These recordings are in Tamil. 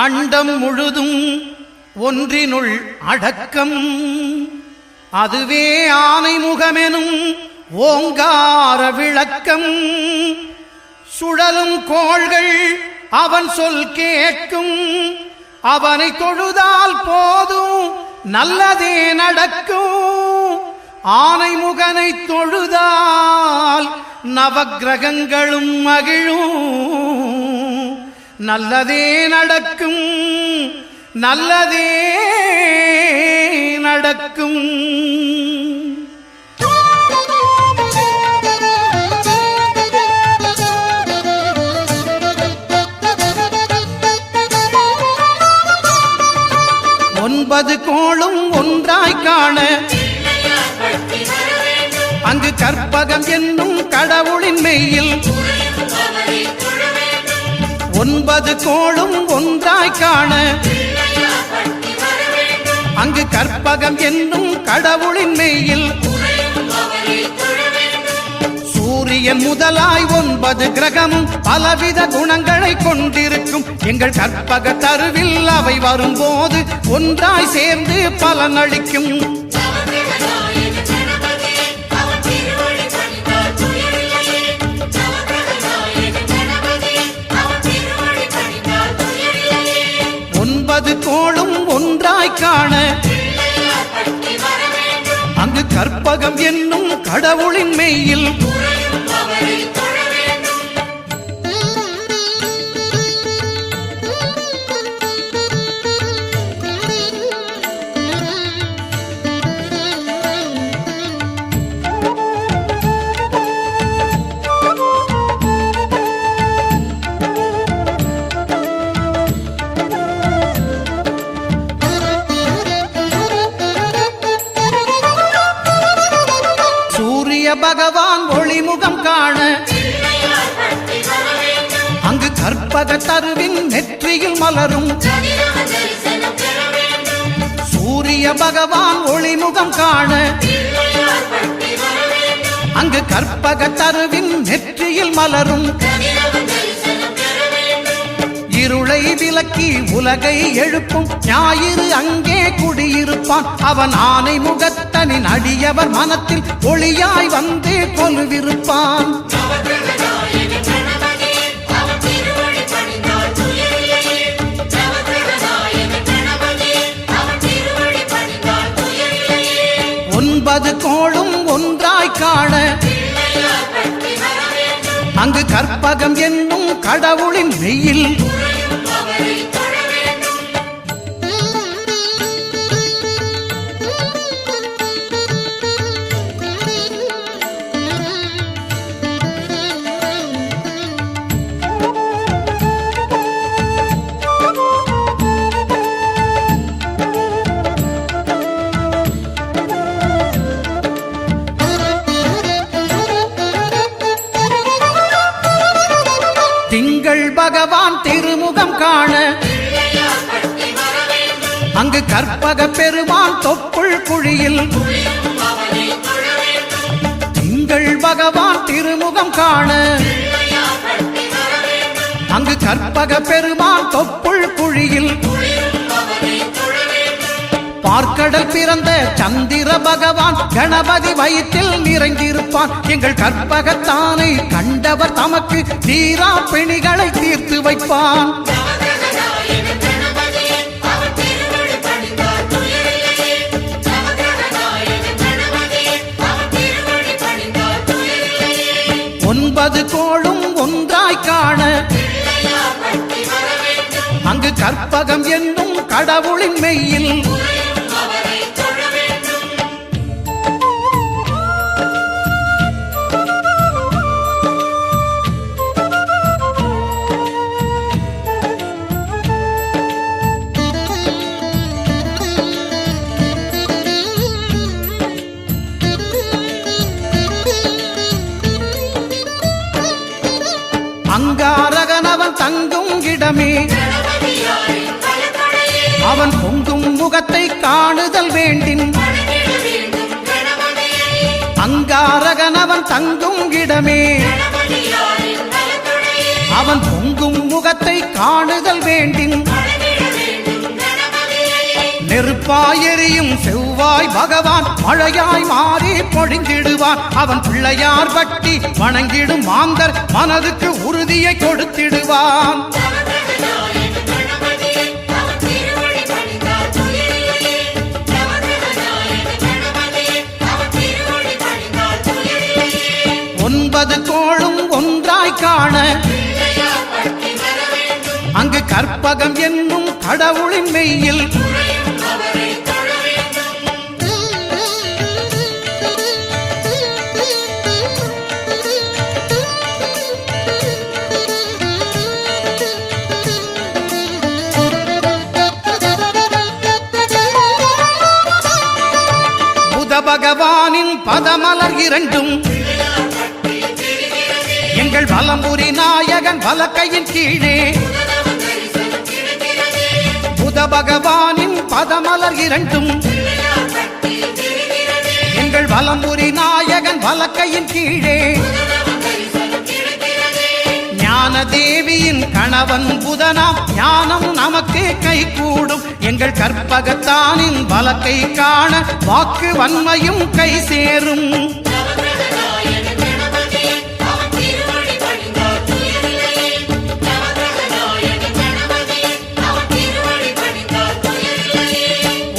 அண்டம் முழுதும் ஒன்றினுள் அடக்கம். அதுவே ஆனை முகமெனும் ஓங்கார விளக்கம். சுழலும் கோள்கள் அவன் சொல் கேட்கும். அவனை தொழுதால் போதும் நல்லதே நடக்கும். ஆனை முகனை தொழுதால் நவக்கிரகங்களும் மகிழும். நல்லதே நடக்கும், நல்லதே நடக்கும். ஒன்பது கோளும் ஒன்றாய் காண அங்கு கற்பகம் என்னும் கடவுளின் மெய்யில். ஒன்பது கோளும் ஒன்றாய் காண அங்கு கற்பகம் என்னும் கடவுளின் மெய்யில். சூரியன் முதலாய் 9 கிரகமும் பலவித குணங்களை கொண்டிருக்கும். எங்கள் கற்பக தருவில் அவை வரும்போது ஒன்றாய் சேர்ந்து பலனளிக்கும். ஒன்பது கோளும் ஒன்றாய் காண அங்கு கற்பகம் என்னும் கடவுளின் மெய்யில். பகவான் ஒளிமுகம் காண அங்கு கற்பக தருவின் நெற்றியில் மலரும். சூரிய பகவான் ஒளிமுகம் காண அங்கு கற்பக தருவின் நெற்றியில் மலரும். இருளை விலக்கி உலகை எழுப்பும் ஞாயிறு அங்கே குடியிருப்பான். அவன் ஆனை முகத்தனின் அடியவர் மனத்தில் ஒளியாய் வந்து கொலுவிருப்பான். ஒன்பது கோளும் ஒன்றாய் காண அங்கு கற்பகம் என்னும் கடவுளின் மெய்யில். திங்கள் பகவான் திருமுகம் காண அங்கு கற்பக பெருமான் தொப்புள் குழியில். திங்கள் பகவான் திருமுகம் காண அங்கு கற்பக பெருமான் தொப்புள் குழியில். பார்க்கடல் பிறந்த சந்திர பகவான் கணபதி வயிற்றில் நிறைந்திருப்பான். எங்கள் கற்பகத்தானை கண்டவர் தமக்கு தீரா பிணிகளை தீர்த்து வைப்பான். ஒன்பது கோளும் ஒன்றாய் காண அங்கு கற்பகம் என்னும் கடவுளின் மெய்யில். அங்காரகனவன் தங்கும் இடமே அவன் பொங்கும் முகத்தை காணுதல் வேண்டின். அங்காரகனவன் தங்கும் இடமே அவன் பொங்கும் முகத்தை காணுதல் வேண்டின். நெருப்பாயெறியும் செவ்வாய் பகவான் மழையாய் மாறி பொழிந்திடுவான். அவன் பிள்ளையார் பட்டி வணங்கிடும் மாந்தர் மனதுக்கு உறுதியை கொடுத்திடுவான். ஒன்பது கோளும் ஒன்றாய் காண அங்கு கற்பகம் என்னும் கடவுளின் மெய்யில் புத பகவானின் பதமலர் இரண்டும் எங்கள் வலம்புரி நாயகன் வலக்கையின் கீழே புத பகவானின் பதமலர் இரண்டும் எங்கள் வலம்புரி நாயகன் வலக்கையின் கீழே ஞான தேவியின் கணவன் புதனாம் ஞானம் நமக்கு கை கூடும். எங்கள் கற்பகத்தானின் வலக்கை காண வாக்கு வன்மையும் கை சேரும்.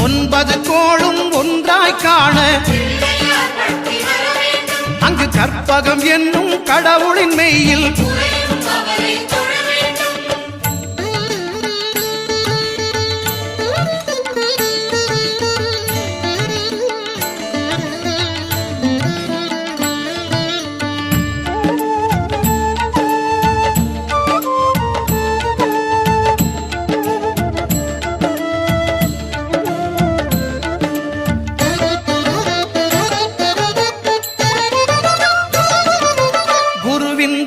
ஒன்பது கோளும் ஒன்றாய் காண அங்கு கற்பகம் என்னும் கடவுளின் மெய்யில்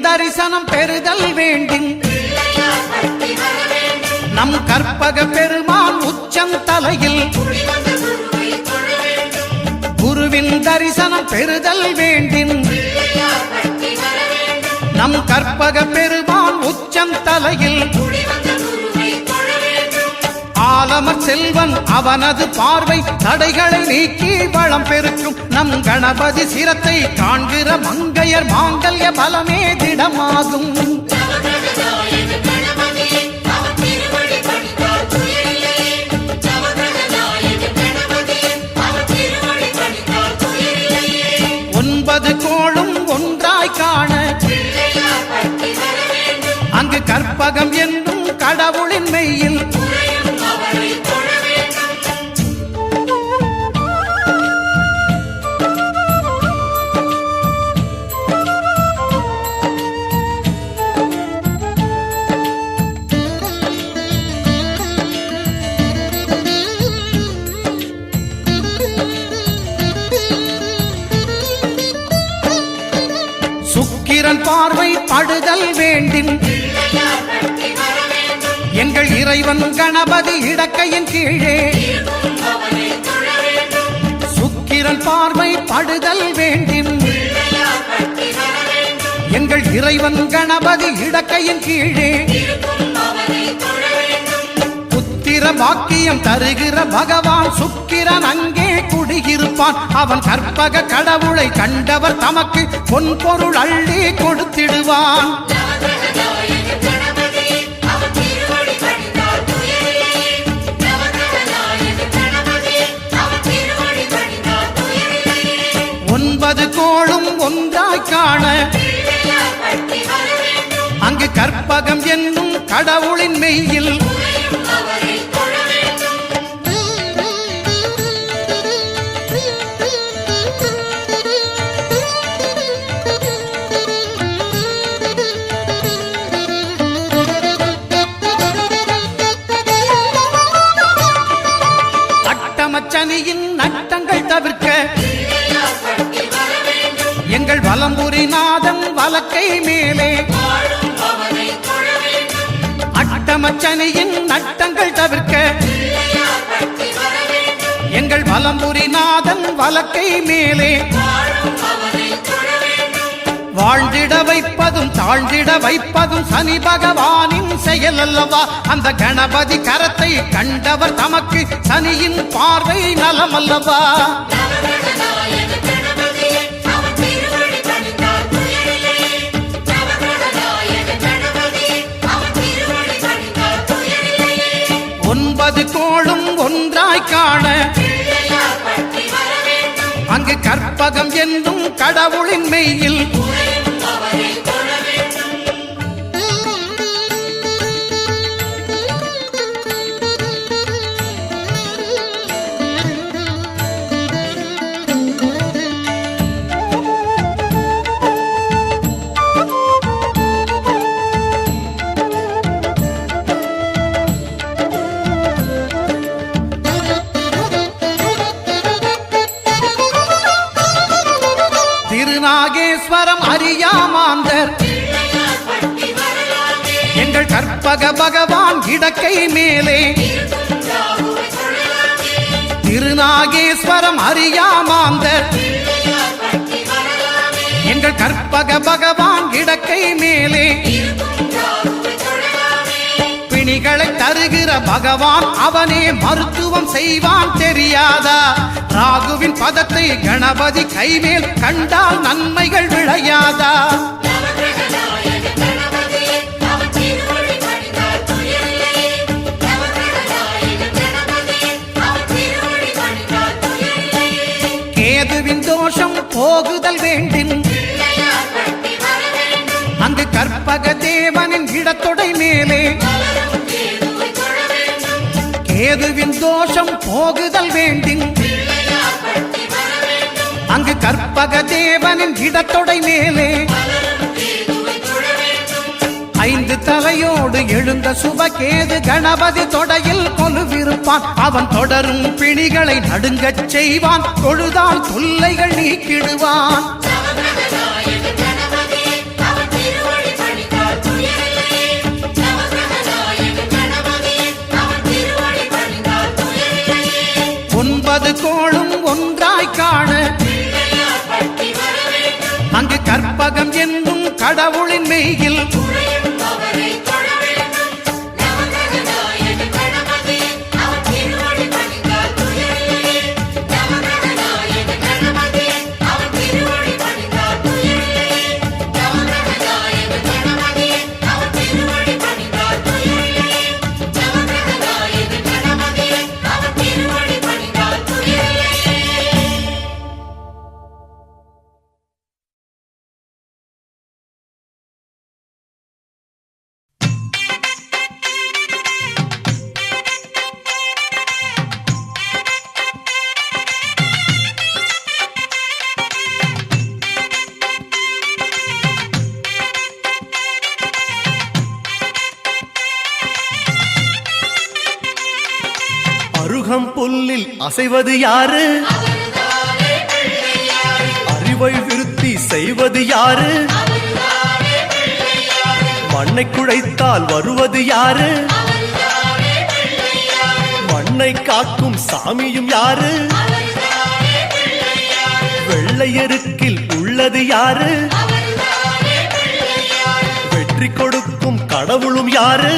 தரிசனம் பெறுதல் வேண்டின் நம் கற்பக பெருமான் உச்சந்தலையில் குருவின் தரிசனம் பெறுதல் வேண்டின் நம் கற்பக பெருமான் உச்சந்தலையில் ஆலமர் செல்வன் அவனது பார்வை தடைகளை நீக்கி வளம் பெருக்கும். நம் கணபதி சிரத்தை காண்கிற மங்கையர் மாங்கல்ய பலமே திடமாகும். ஒன்பது கோளும் ஒன்றாய் காண அங்கு கற்பகம் என்னும் கடவுளின் மெய்யில் சுக்கிரன் பார்வை படுதல் வேண்டின் எங்கள் இறைவன் கணபதி இடக்கையின் கீழே சுக்கிரன் பார்வை படுதல் வேண்டின் எங்கள் இறைவன் கணபதி இடக்கையின் கீழே புத்திர பாக்கியம் தருகிற பகவான் சுக்கிரன் அங்கே குடியிருப்பான். அவன் கற்பக கடவுளை கண்டவர் தமக்கு பொன் பொருள் அள்ளி கொடுத்திடுவான். ஒன்பது கோளும் ஒன்றாய் காண அங்கு கற்பகம் என்னும் கடவுளின் மெய்யில் அட்டமச்சனியின் நட்டங்கள் தவிர்க்க எங்கள் வலம்புரி நாதன் வலக்கை மேலே அட்டமச்சனியின் நட்டங்கள் தவிர்க்க எங்கள் வலம்புரி நாதன் வலக்கை மேலே வாழ்ந்திட வைப்பதும் தாழ்ந்திட வைப்பதும் சனி பகவானின் செயல் அல்லவா. அந்த கணபதி கரத்தை கண்டவர் தமக்கு சனியின் பார்வை நலமல்லவா. ஒன்பது கோளும் ஒன்றாய் காண அங்கு கற்பகம் என்னும் கடவுளின் மெய்யில் திருநாகேஸ்வரம் அறியாமாந்தர் எங்கள் கற்பக பகவான் இடக்கை மேலே. திருநாகேஸ்வரம் அறியாமாந்தர் எங்கள் கற்பக பகவான் இடக்கை மேலே. பிணிகளை தருகிற பகவான் அவனே மருத்துவம் செய்வான் தெரியாதா. ராகுவின் பதத்தை கணபதி கைமேல் கண்டால் நன்மைகள் விளையாதா. கேதுவின் தோஷம் போகுதல் வேண்டின் அங்கு கற்பக தேவனின் இடத்தொடை மேலே. கேதுவின் தோஷம் போகுதல் வேண்டின் அங்கு கற்பக தேவனின் இடத்தொடை மேலே. ஐந்து தலையோடு எழுந்த சுபகேது கணபதி தொடையில் கொலுவிருப்பான். அவன் தொடரும் பிணிகளை நடுங்கச் செய்வான். தொழுதால் தொல்லைகள் நீக்கிடுவான். ஒன்பது கோளும் ஒன்றாய் காண அங்கு கற்பகம் என்னும் கடவுளின் மெய்யில் புல்லில் அசைவது யாரு? அறிவை விருத்தி செய்வது யாரு? மண்ணை குழைத்தால் வருவது யாரு? மண்ணை காக்கும் சாமியும் யாரு? வெள்ளையருக்கில் உள்ளது யாரு? வெற்றி கொடுக்கும் கடவுளும் யாரு?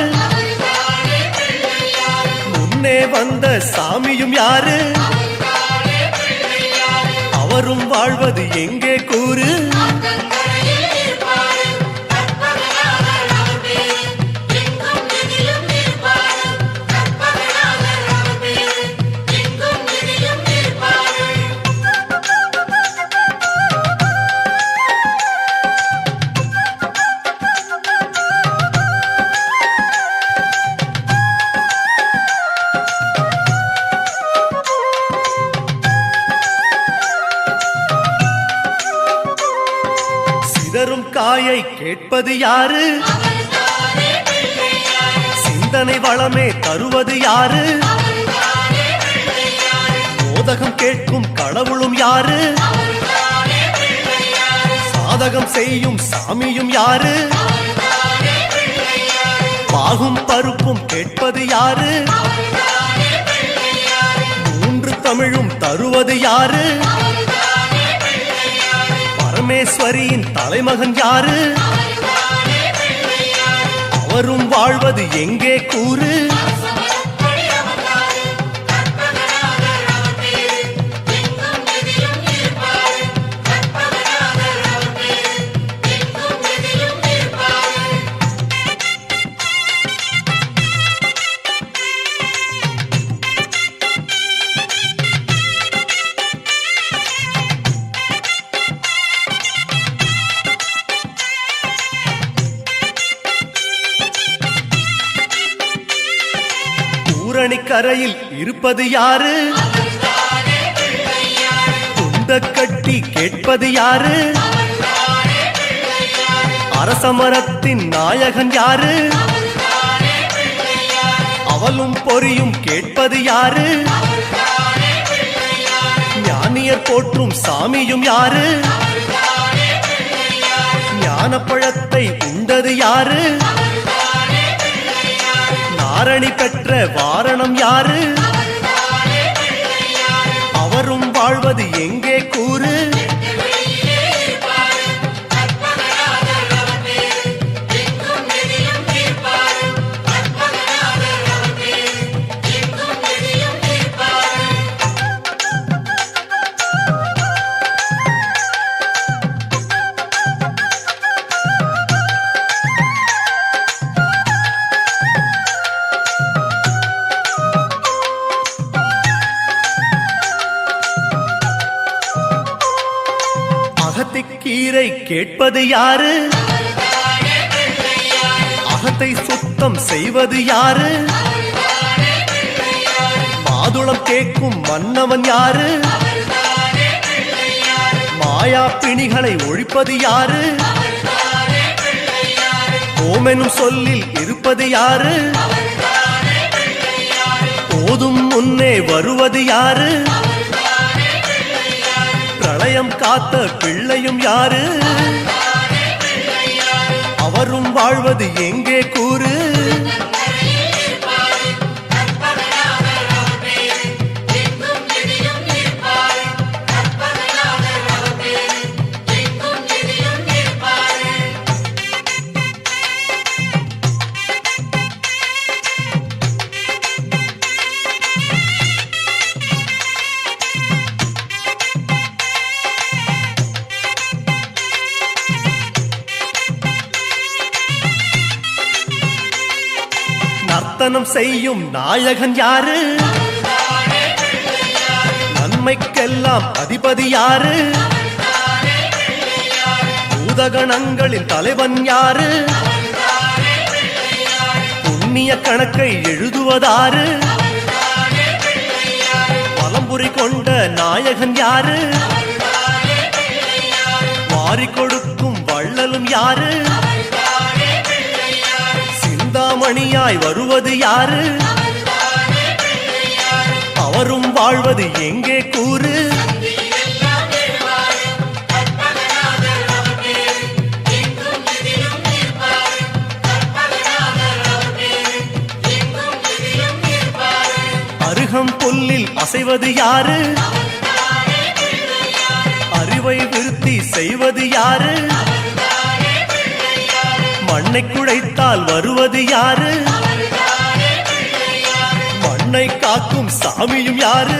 முன்னே வந்த சாமியும் யாரு? அவரும் வாழ்வது எங்கே கூறு? காயை கேட்பது யாரு? சிந்தனை வளமே தருவது யாரு? மோதகம் கேட்கும் கடவுளும் யாரு? சாதகம் செய்யும் சாமியும் யாரு? பாகும் பருப்பும் கேட்பது யாரு? மூன்று தமிழும் தருவது யாரு? பரமேஸ்வரியின் தலைமகன் யாரு? அவரும் வாழ்வது எங்கே கூறு? கரையில் இருப்பது யாரு? துண்ட கட்டி கேட்பது யாரு? அரசமரத்தின் நாயகன் யாரு? அவலும் பொரியும் கேட்பது யாரு? ஞானியர் போற்றும் சாமியும் யாரு? ஞானப்பழத்தை உண்டது யாரு? நாரணி பெற்ற வாரணம் யாரு? அவரும் வாழ்வது எங்கே கூறு? அகத்திக்கீரை கேட்பது யாரு? அகத்தை சுத்தம் செய்வது யாரு? மாதுளம் கேட்கும் மன்னவன் யாரு? மாயா பிணிகளை ஒழிப்பது யாரு? ஓமெனும் சொல்லில் இருப்பது யாரு? போதும் முன்னே வருவது யாரு? பிரளயம் காத்த பிள்ளையும் யாரு? அவரும் வாழ்வது எங்கே கூறு? நர்த்தனம் செய்யும் நாயகன் யாரு? நன்மைக்கெல்லாம் அதிபதி யாரு? பூதகணங்களின் தலைவன் யாரு? புண்ணிய கணக்கை எழுதுவதாரு? பலம்புரி கொண்ட நாயகன் யாரு? வாரி கொடுக்கும் வள்ளலும் யாரு? சிந்தாமணியாய் வருவது யாரு? அவரும் வாழ்வது எங்கே கூறு? அருகம் புல்லில் அசைவது யாரு? அறிவை விருத்தி செய்வது யாரு? மண்ணை குழைத்தால் வருவது யாரு? மண்ணை காக்கும் சாமியும் யாரு?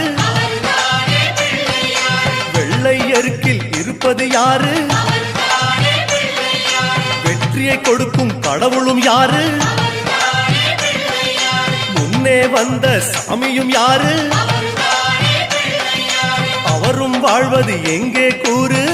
வெள்ளை எருக்கில் இருப்பது யாரு? வெற்றியை கொடுக்கும் கடவுளும் யாரு? முன்னே வந்த சாமியும் யாரு? அவரும் வாழ்வது எங்கே கூறு?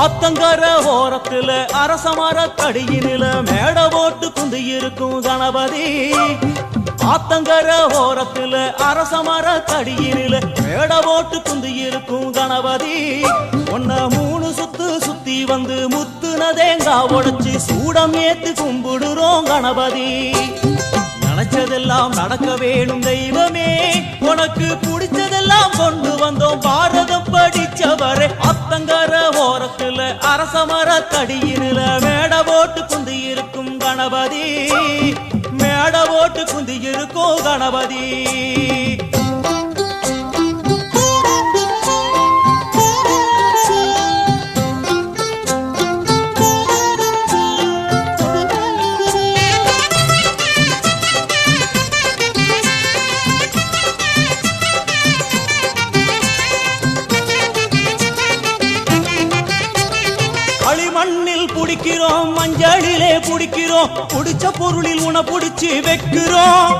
ஆத்தங்கர ஓரத்துல அரசமர கடியினில மேட போட்டு குந்தி இருக்கும் கணபதி. ஆத்தங்கர ஓரத்துல அரசமர கடியினில மேட போட்டு குந்தி இருக்கும் கணபதி. ஒன்ன 3 சுத்து சுத்தி வந்து முத்துன தேங்கா உடைச்சு சூடம் ஏத்து கும்பிடுறோம் கணபதி. நினைச்சதெல்லாம் நடக்க வேணும் தெய்வமே உனக்கு பிடிச்சதெல்லாம் கொண்டு வந்தோம் பாரதம் படிச்சவரே அத்தங்கர ஓரத்துல அரசமர தடியினில மேட போட்டு குந்தி இருக்கும் கணபதி மேட போட்டு குந்தி இருக்கும் கணபதி களிமண்ணில் புடிக்கிறோம் மஞ்சளிலே புடிக்கிறோம் புடிச்ச பொருளில் உன புடிச்சு வைக்கிறோம்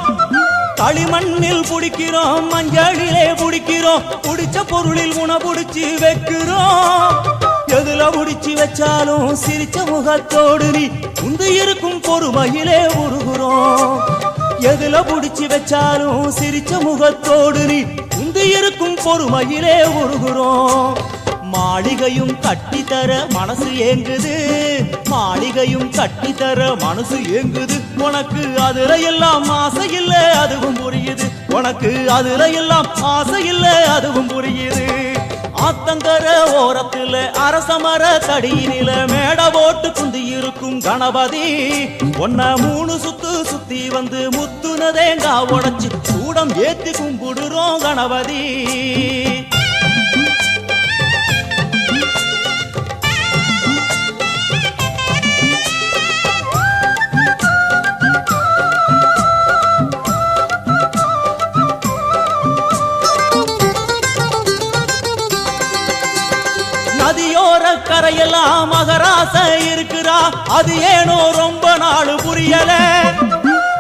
களிமண்ணில் புடிக்கிறோம் மஞ்சளிலே புடிக்கிறோம் புடிச்ச பொருளில் உன புடிச்சு வைக்கிறோம் எதுல புடிச்சு வச்சாலும் சிரிச்ச முகத்தோடு நீ உந்து இருக்கும் பொறுமையிலே உருகுறோம் எதுல புடிச்சு வச்சாலும் சிரிச்ச முகத்தோடு நீ உந்து இருக்கும் பொறுமையிலே உருகுறோம் மாளிகையும் கட்டித்தர மனசு ஏங்குது மாளிகையும் கட்டித்தர மனசு ஏங்குது உனக்கு அதுல எல்லாம் ஆசை இல்ல அதுவும் புரியுது உனக்கு அதுல எல்லாம் ஆசை இல்ல அதுவும் புரியுது ஆத்தங்கர ஓரத்துல அரசமர தடியினில மேட போட்டு குந்தி இருக்கும் கணபதி ஒன்ன 3 சுத்து சுத்தி வந்து முத்துன தேங்காய் உடைச்சு கூடம் ஏத்தி கும்பிடுறோம் கணபதி நதியோர கரையெல்லாம் மகராச இருக்கிறா அது ஏனோ ரொம்ப நாள் புரியல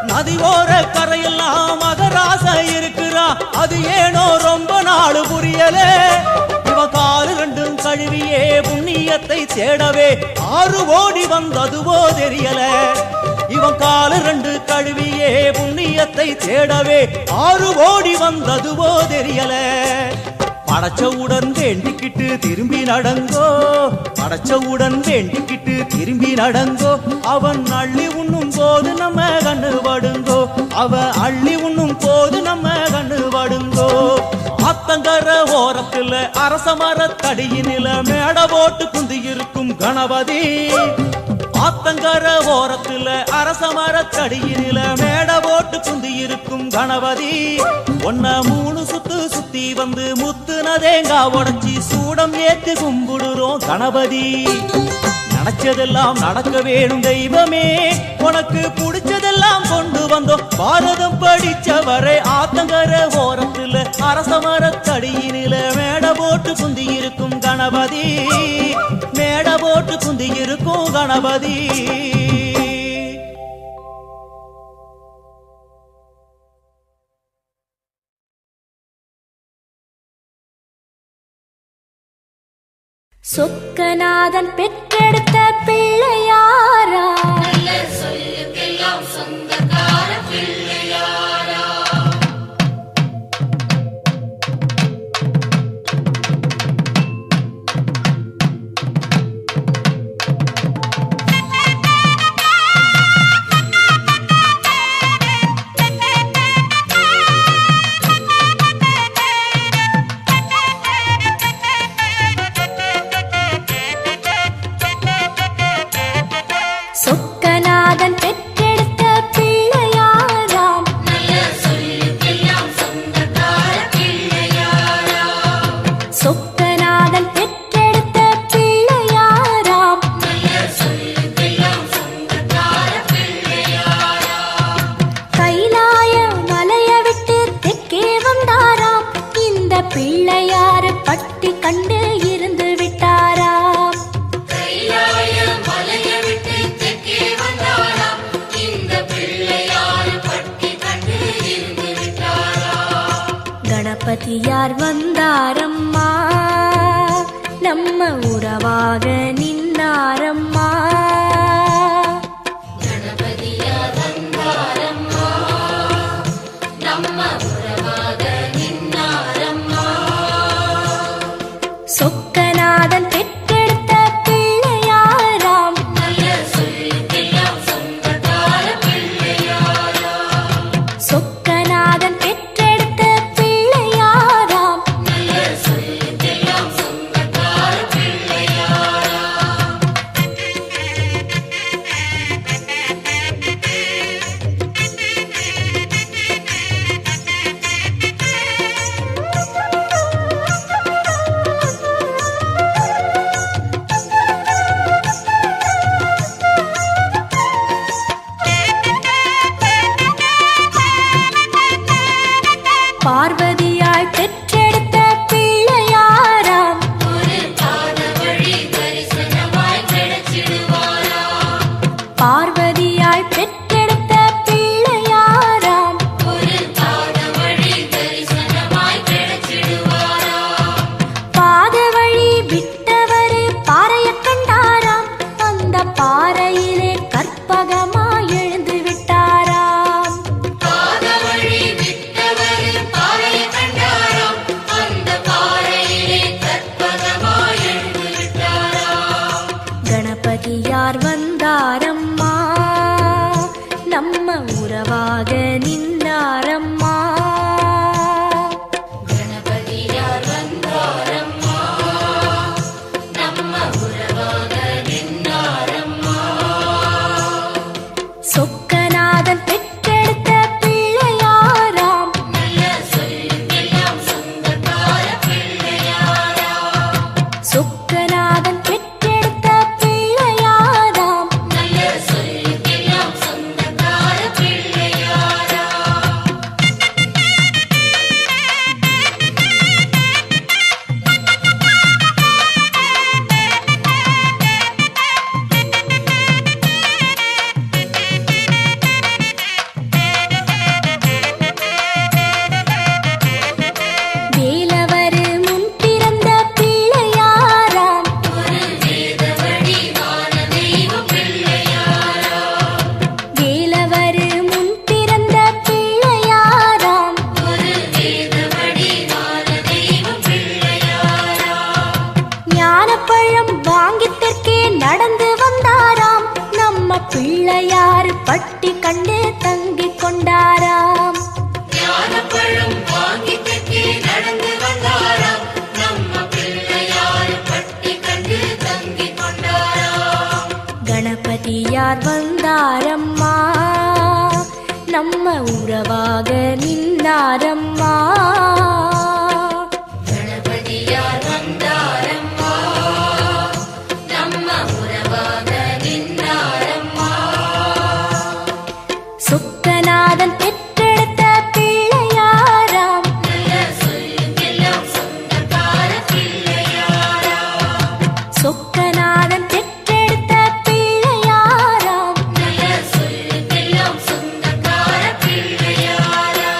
நதியோர கரையெல்லாம் மகராச இருக்கிறா அது ஏனோ ரொம்ப நாள் புரியல இவ காலு ரெண்டும் கழுவியே புண்ணியத்தை தேடவே 6 ஓடி வந்ததுவோ தெரியல இவன் காலு 2 கழுவியே புண்ணியத்தை தேடவே 6 ஓடி வந்ததுவோ தெரியல படைச்சவுடன் வேண்டிக்கிட்டு திரும்பி நடங்கோ படைச்சவுடன் வேண்டிக்கிட்டு திரும்பி நடங்கோ அவன் அள்ளி உண்ணும் போது நம்ம கண்ணு படுங்கோ அவன் அள்ளி உண்ணும் போது நம்ம கண்ணு படுங்கோ ஆத்தங்கர ஓரத்துல அரசமர தடியினில மேட போட்டு குந்தி இருக்கும் கணபதி ஆத்தங்கர ஓரத்துல அரசமர தடியினில மேட போட்டு குந்தி இருக்கும் கணபதி ஒன்ன 3 சுத்து சுத்தி வந்து முத்துன தேங்காய் உடைச்சி சூடம் ஏத்தி கும்பிடுறோம் கணபதி நினைச்சதெல்லாம் நடக்க வேணும் தெய்வமே உனக்கு பிடிச்சதெல்லாம் கொண்டு வந்தோம் பாரதம் படிச்சவரை ஆத்தங்கர ஓரத்துல அரசமர தடியினில மேட போட்டு குந்தி இருக்கும் கணபதி மேட போட்டு குந்தி இருக்கும் கணபதி சொக்கநாதன் பெற்றெடுத்த பிள்ளையாரா சொல்லுக்கெல்லாம் சொந்தக்கார பிள்ளையாரா சொக்கநாதன் பெற்றெடுத்த பிள்ளையாராம் நல்ல சொல்லுக்கெல்லாம் சொந்தக்கார பிள்ளையாரா சொக்கநாதன் பெற்றெடுத்த பிள்ளையாராம் நல்ல சொல்லுக்கெல்லாம் சொந்தக்கார பிள்ளையாரா கைலாய மலைய விட்டு தெற்கே வந்தாராம் இந்த பிள்ளையாரு பட்டி கண்டு இருந்து விட்டாராம் கைலாய மலையை விட்டு தெற்கே வந்தாராம் இந்த பிள்ளையார் பட்டி கண்டு இருந்து விட்டாரா கணபதியார் வந்தாரம்மா நம்ம உறவாக நின்னாரம்மா கணபதியார் வந்தாரம்மா நம்ம உறவாக நின்னாரம்மா சொக்கநாதன் பெற்றெடுத்த பிள்ளையாராம் நல்ல சொல்லுக்கெல்லாம் சொந்தக்கார பிள்ளையாரா பார்வதியாய் பெற்றெடுத்த பிள்ளையாராம் ஒரு பாத வழி தரிசனமாய் கிடைச்சிடுவாரா பார்வதியாய் பெற்றெடுத்த பிள்ளையாராம் ஒரு பாத வழி தரிசனமாய் கிடைச்சிடுவாரா பாத வழி விட்டவரு பாறைய கண்டாராம் அந்த பாறையிலே கற்பகமாய் எழுந்து விட்டாராம் பாத வழி விட்டவர் பாறையை கண்டாராம் அந்த பாறையிலே கற்பகமாய் எழுந்து விட்டாராம் கணபதியார் வந்தாரம்மா நம்ம உறவாக நின்னாரம்மா கணபதியார் வந்தாரம்மா நம்ம உறவாக நின்னாரம்மா சொக்கநாதன் பெற்றெடுத்த பிள்ளையாராம் நல்ல சொல்லுக்கெல்லாம் சொந்தக்கார பிள்ளையாரா சொக்கநாதன் பெற்றெடுத்த பிள்ளையாராம் நல்ல சொல்லுக்கெல்லாம் சொந்தக்கார பிள்ளையாரா வேலவரு முன் பிறந்த பிள்ளையாராம் ஒரு வேத வடிவான தெய்வ பிள்ளையாரா வேலவரு முன் பிறந்த பிள்ளையாராம் ஒரு வேத வடிவான தெய்வ பிள்ளையாரா ஞானப்பழம் வாங்கி தெற்கே நடந்து வந்தாராம் நம்ம பிள்ளையார் பட்டி கண்டு தங்கிக் கொண்டாராம் ஞானப்பழம் வாங்கி தெற்கே நடந்து வந்தாராம் நம்ம பிள்ளையார் பட்டி கண்டு தங்கிக் கொண்டாராம் கணபதியார் வந்தாரம்மா நம்ம உறவாக நின்னாரம்மா கணபதியார் வந்தாரம்மா நம்ம உறவாக நின்னாரம்மா சொக்கநாதன் பெற்றெடுத்த பிள்ளையாராம் நல்ல சொல்லுக்கெல்லாம் சொந்தக்கார பிள்ளையாரா சொக்கநாதன் பெற்றெடுத்த பிள்ளையாராம் நல்ல சொல்லுக்கெல்லாம் சொந்தக்கார பிள்ளையாரா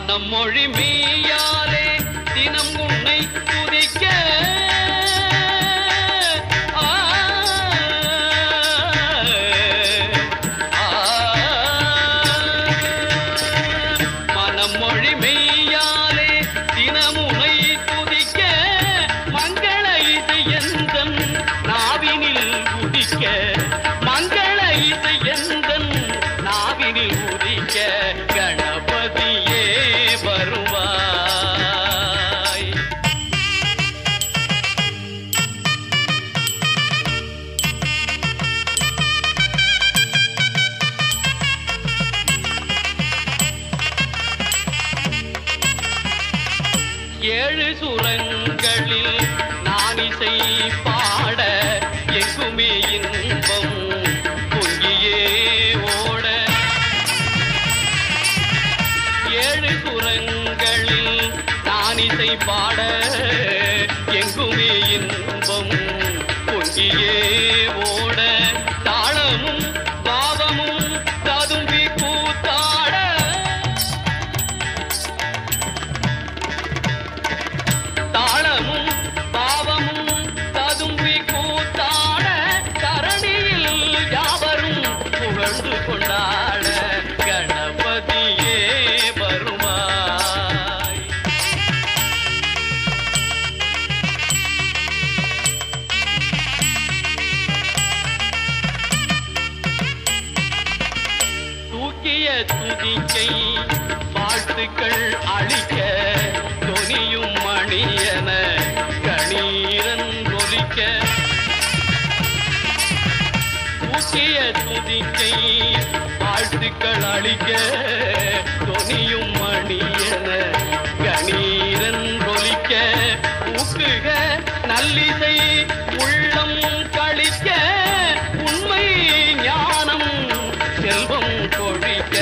மனம் மொழி மெய்யாலே தினம் உன்னை துதிக்க மனம் மொழி மெய்யாலே தினமுனை துதிக்க மங்கள இசை எந்தன் நாவினில் உதிக்க மங்கள இசை எந்தன் நாவினில் உதிக்க கணபதியே வருவாய். ஏழு சுரங்களில் நான் இசை பாட எங்குமே இன்பம் பொங்கியே ஓட ஏழு சுரங்களில் நான் இசை பாட எங்குமே இன்பம் பொங்கியே ஓட தாளமும் பாவமும் ததும்பி கூத்தாட தாளமும் பாவமும் ததும்பி கூத்தாட தரணியில் யாவரும் புகழ்ந்து கொண்டாட கணபதியே வருவாய். தூக்கிய துதிக்கை வாழ்த்துக்கள் அளிக்க தொனியும் மணியன கணீரன் ஒலிக்க தூக்கிய துதிக்கை வாழ்த்துக்கள் அளிக்க தொனியும் மணியன கணீரன் ஒலிக்க ஊக்குக நல்லிசை உள்ளம் கழிக்க உண்மை ஞானம் செல்வம் கொழிக்க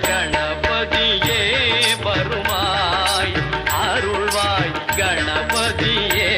கணபதியே வருவாய் அருள்வாய் கணபதியே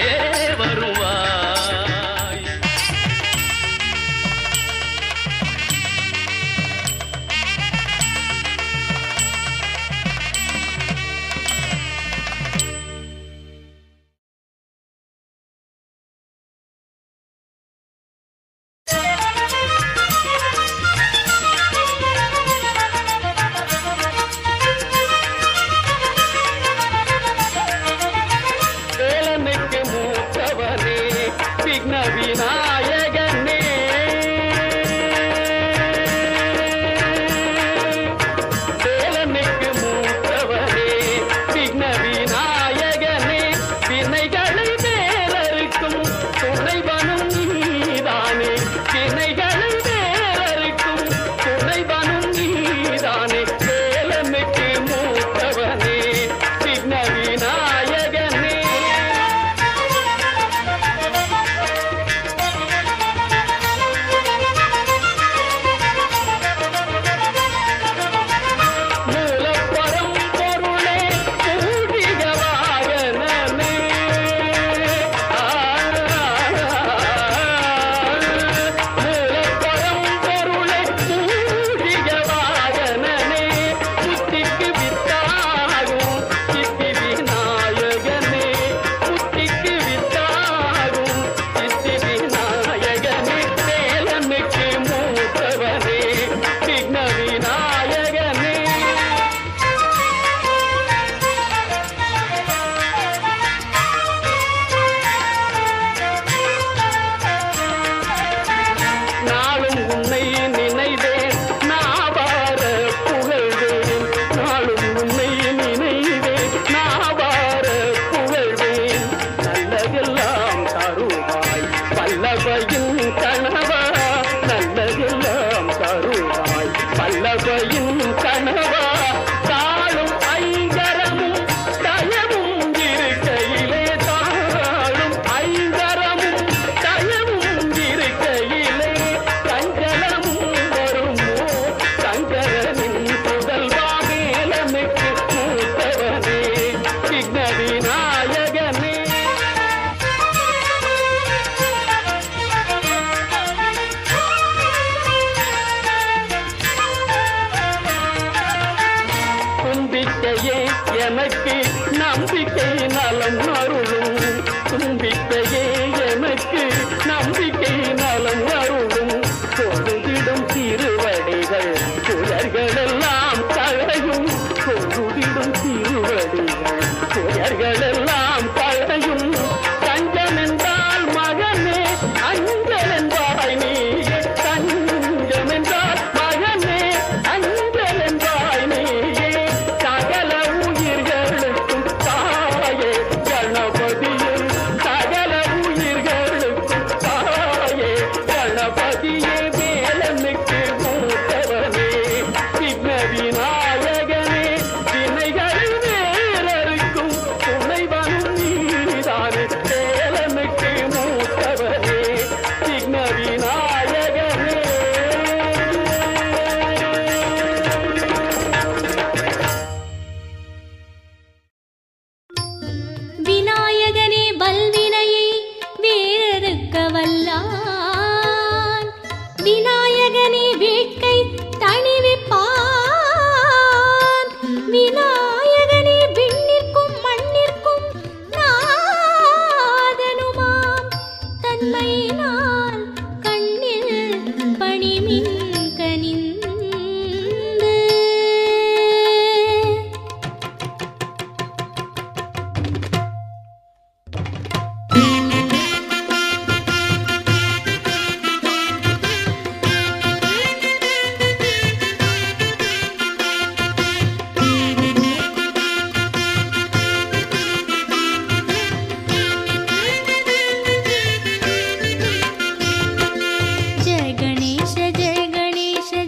எனக்கு நம்பிக்கை நலம் அருளும் தும்பிக்கையே எனக்கு நம்பிக்கை நலம் அருளும் பொழுதிடும் திருவடிகள் புயர்களெல்லாம் களையும் பொழுதிடும் திருவடிகள் புயர்களெல்லாம் களையும் தஞ்சம் என்றால் மகனே அஞ்சல் என்பாய் நீயே தஞ்சம் என்றால் மகனே அஞ்சல் என்பாய் நீயே சகல உயிர்களுக்கும் தாயே கணபதியே சகல உயிர்களுக்கும் தாயே கணபதியே வேலனுக்கு மூத்தவனே விக்ன விநாயகனே வினைகள் வேறறுக்கும் துணைவனும் நீதானே வேலனுக்கு மூத்தவனே விக்ன விநாயகனே. விநாயகனே வல்வினையை வேறறுக்க வல்லான் விநாயகனே வேட்கை தணிவிப்பான் விநாயகனே விண்ணிற்கும் மண்ணிற்கும் நாதனுமாம் தன்மையினால் கண்ணில் பணிமின் கனிந்து जय गणेश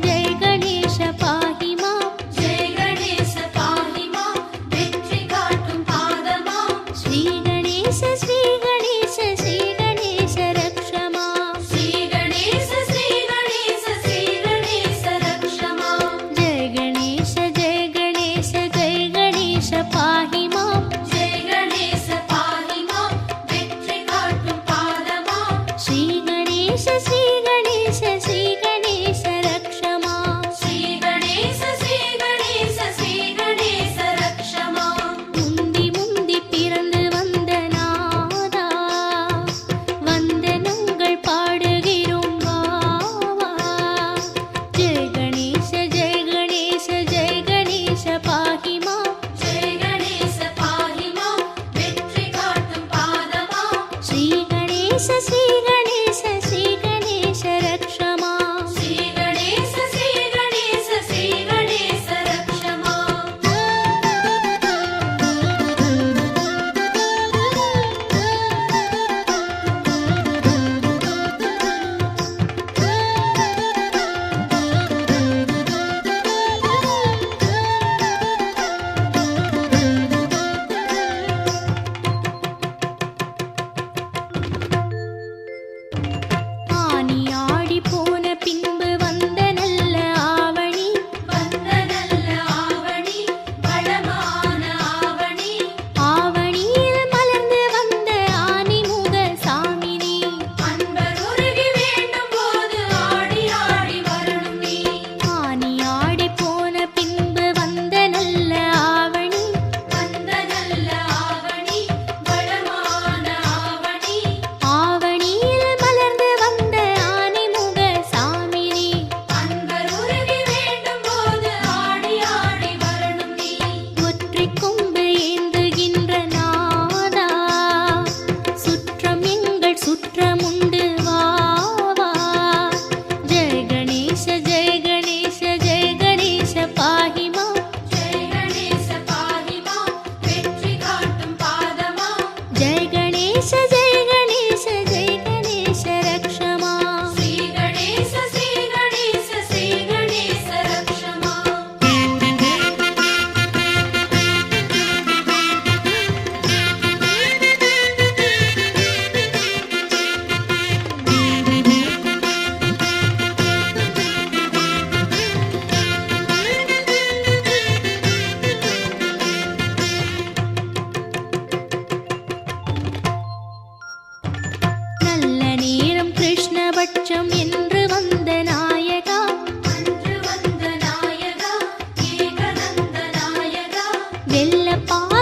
जय गणेश पाहि मां जय गणेश पाहि मां வெற்றி காட்டும் பாதமாம் श्री गणेश रक्ष मां श्री गणेश रक्ष मां जय गणेश पाहि मां जय गणेश पाहि मां வெற்றி காட்டும் பாதமாம் श्री गणेश रक्ष मां श्री गणेश रक्ष मां முந்தி முந்தி பிறந்து வந்த நாதா வந்தனங்கள் பாடுகிறோம் வாவா ஜெய கணேச பாஹி மாம் जय गणेश पाहि मां வெற்றி காட்டும் பாதமாம் ஸ்ரீ கணேச ரக்ஷ மாம் श्री गणेश रक्ष मां ஆனி ஆடி போன பின்பு வந்த நல்ல ஆவணி வந்த நல்ல ஆவணி வளமான ஆவணி ஆவணியில் மலர்ந்து வந்த ஆனி முக சாமினி அன்பர் உருகி வேண்டும் போது ஆடி ஆடி வரணும் நீ ஆனி ஆடி போன பின்பு வந்த நல்ல ஆவணி வந்த நல்ல ஆவணி வளமான ஆவணி ஆவணியில் மலர்ந்து வந்த ஆனி முக சாமினி அன்பர் உருகி வேண்டும் போது ஆடி ஆடி வரணும் நீ ஒற்றை கொம்பு ஏந்துகின்ற நாதா சுற்றம் எங்கள் சுற்றமுண்டு வாவா ஜெய கணேச பாஹி மாம் जय गणेश पाहि मां வெற்றி காட்டும் பாதமாம் जय गणेश रक्ष मां श्री गणेश रक्ष मां நல்ல நேரம் கிருஷ்ணபட்சம் என்று வந்த நாயகா அன்று வந்த நாயகா ஏகநந்த நாயகா வெள்ள பாத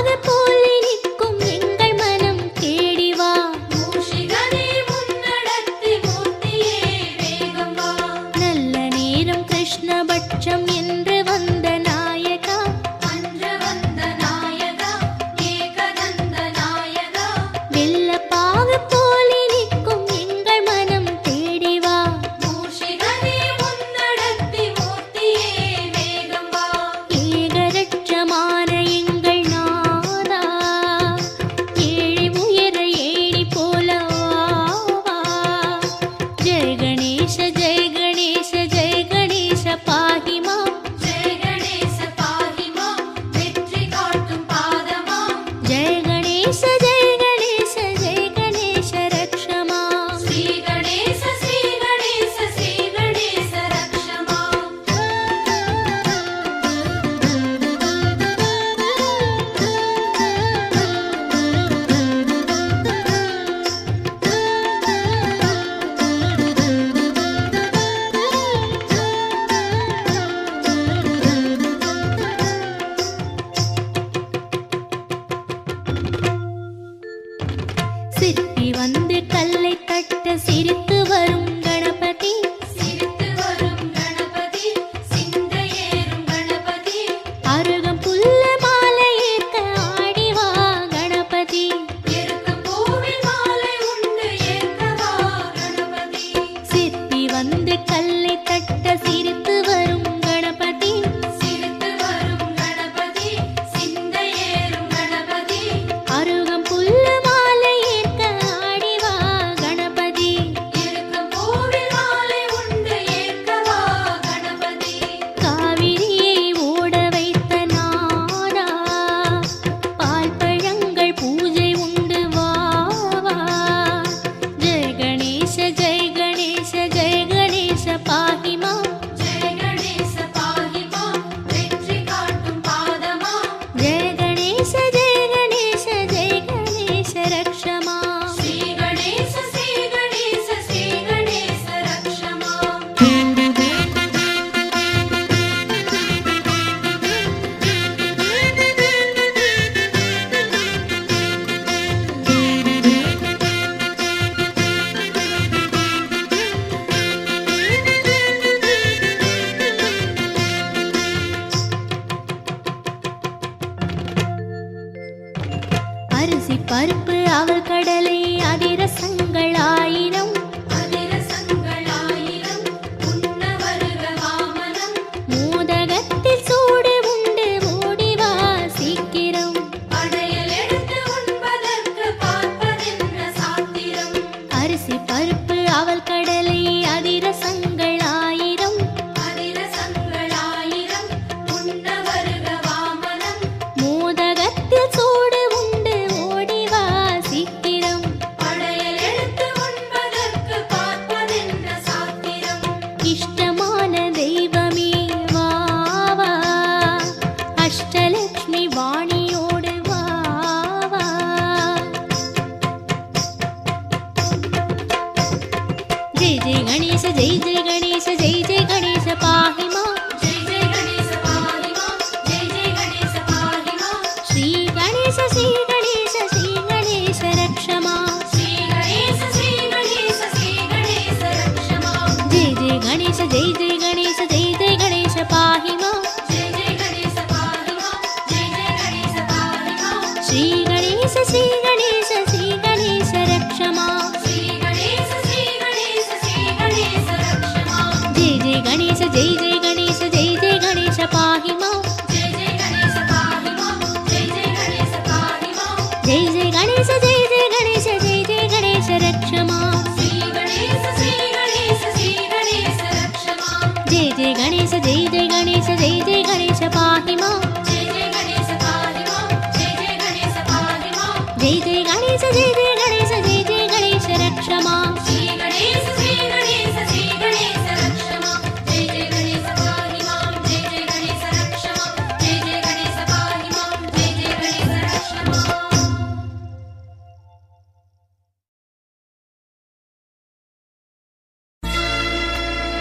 जय जय गणेश जय जय गणेश जय जय गणेश पाहि मां जय जय गणेश पाहि मां जय जय गणेश पाहि मां श्री गणेश श्री गणेश श्री गणेश रक्ष मां श्री गणेश श्री गणेश श्री गणेश रक्ष मां जय जय गणेश जय जय गणेश जय जय गणेश पाहि मां जय जय गणेश पाहि मां जय जय गणेश पाहि मां श्री गणेश श्री गणेश श्री गणेश रक्ष मां श्री गणेश श्री गणेश श्री गणेश रक्ष मां जय जय गणेश जय जय गणेश जय जय गणेश पाहि मां जय जय गणेश पाहि मां जय जय गणेश पाहि मां जय जय गणेश जय जय गणेश जय जय गणेश रक्ष मां श्री गणेश श्री गणेश श्री गणेश रक्ष मां जय जय गणेश जय जय गणेश जय जय गणेश पाहि मां जय जय गणेश पाहि मां जय जय गणेश पाहि मां जय जय गणेश जय जय गणेश जय जय गणेश रक्ष मां श्री गणेश श्री गणेश श्री गणेश रक्ष मां जय जय गणेश पाहि मां जय जय गणेश रक्ष मां जय जय गणेश पाहि मां जय जय गणेश रक्ष मां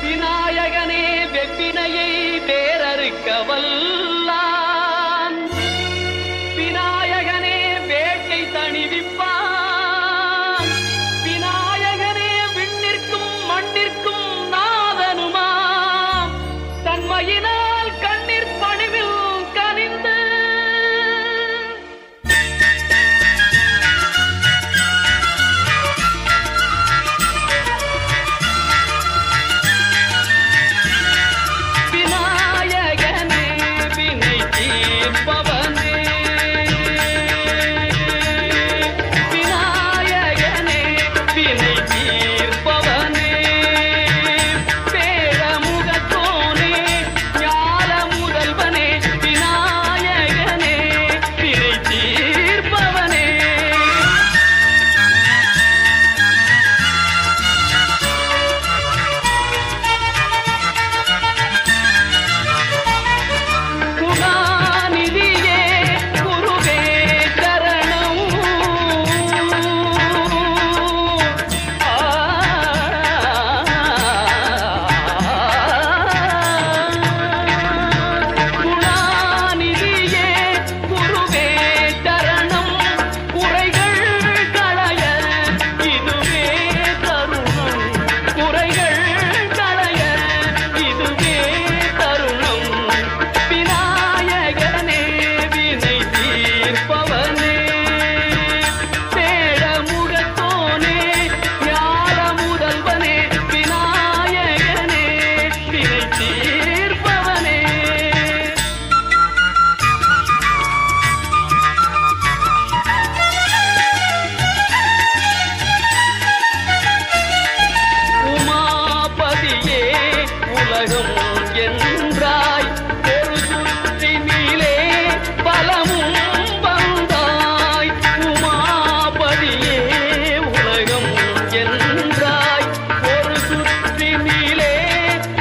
விநாயகனே வெப்பினையை வேறறுக்க வல்லான் விநாயகனே வேட்டை தணிவிப்பான் விநாயகனே விண்ணிற்கும் மண்ணிற்கும் நாதனுமாம் தன்மையினால் கண்ணீர் பணிவில் கனிந்து விநாயகனே வினை தீர்ப்பவனே விநாயகனே வினை தீர்ப்பவனே பேரமுகத்தோனே ஞான முதல்வனே விநாயகனே வினை தீர்ப்பவனே குணாநிதியே குருவே சரணம் குணாநிதியே குருவே சரணம் குறைகள் களைய இதுவே தருணம் குறைகள் களைய இதுவே தருணம் விநாயகனே வினை தீர்ப்பவனே பேழமுகத்தோனே ஞான முதல்வனே விநாயகனே வினை தீர்ப்பவனே உமாபதியே உலகம் என்றாய் ஒரு சுற்றினிலே பலமும் வந்தாய் உமாபதியே உலகம் என்றாய் ஒரு சுற்றினிலே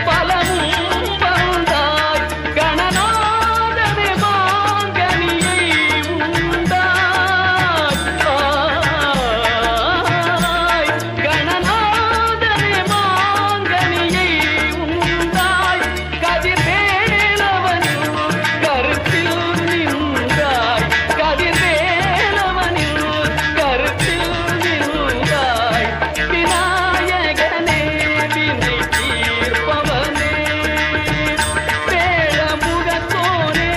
பலமும் வந்தாய் கணநாதனே மாங்கனியை உண்டாய் கணநாதனே மாங்கனியை உண்டாய் கதிர்வேலவனில் கருத்தில் நின்றாய் கதிர்வேலவனில் கருத்தில் நின்றாய் விநாயகனே வினை தீர்ப்பவனே பேழமுகத்தோனே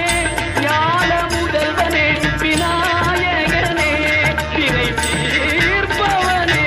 ஞான முதல்வனே விநாயகனே வினை தீர்ப்பவனே